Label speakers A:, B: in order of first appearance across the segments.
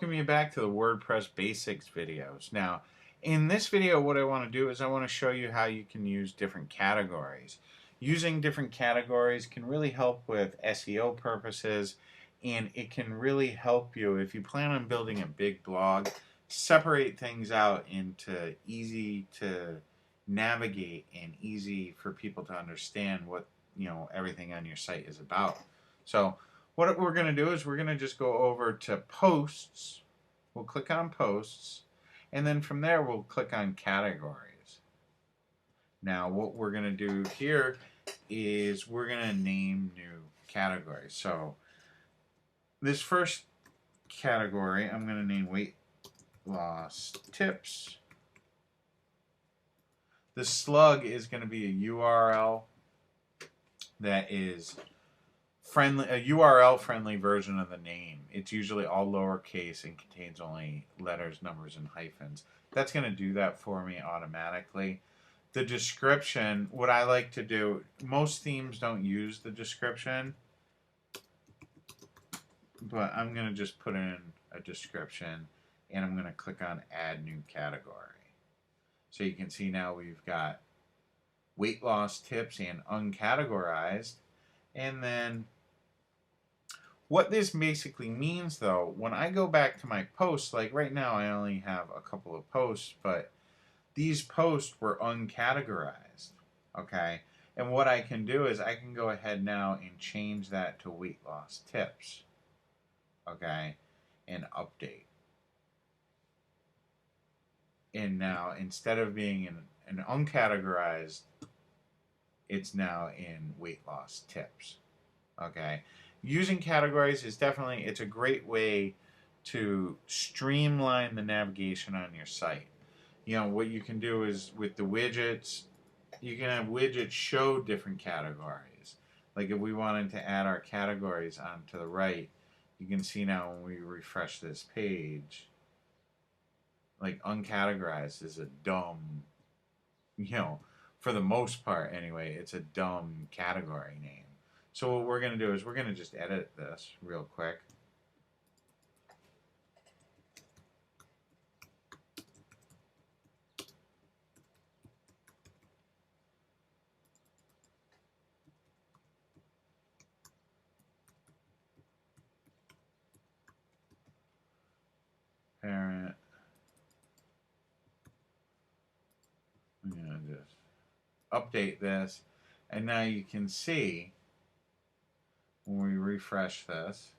A: Welcome you back to the WordPress basics videos. Now, in this video, what I want to do is I want to show you how you can use different categories. Using different categories can really help with SEO purposes, and it can really help you if you plan on building a big blog, separate things out into easy to navigate and easy for people to understand what everything on your site is about. So what we're going to do is we're going to just go over to posts. We'll click on posts, and then from there we'll click on categories. Now what we're going to do here is we're going to name new categories. So this first category I'm going to name weight loss tips. The slug is going to be a URL that is friendly, a URL friendly version of the name. It's usually all lowercase and contains only letters, numbers, and hyphens. That's going to do that for me automatically. The description, what I like to do, most themes don't use the description, but I'm going to just put in a description and I'm going to click on add new category. So you can see now we've got weight loss tips and uncategorized. And then what this basically means, though, when I go back to my posts, like right now I only have a couple of posts, but these posts were uncategorized, okay? And what I can do is I can go ahead now and change that to weight loss tips, okay, and update. And now instead of being in an uncategorized, it's now in weight loss tips, okay? Using categories is definitely, it's a great way to streamline the navigation on your site. You know, what you can do is with the widgets, you can have widgets show different categories. Like if we wanted to add our categories onto the right, you can see now when we refresh this page, like uncategorized is a dumb, for the most part anyway, it's a dumb category name. So what we're going to do is we're going to just edit this real quick. Parent. I'm going to just update this. And now you can see when we refresh this,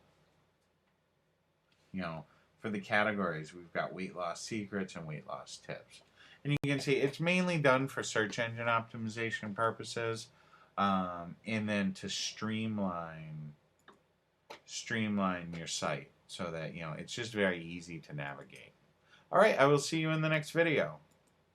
A: for the categories, we've got weight loss secrets and weight loss tips. And you can see it's mainly done for search engine optimization purposes, and then to streamline your site so that, it's just very easy to navigate. All right, I will see you in the next video.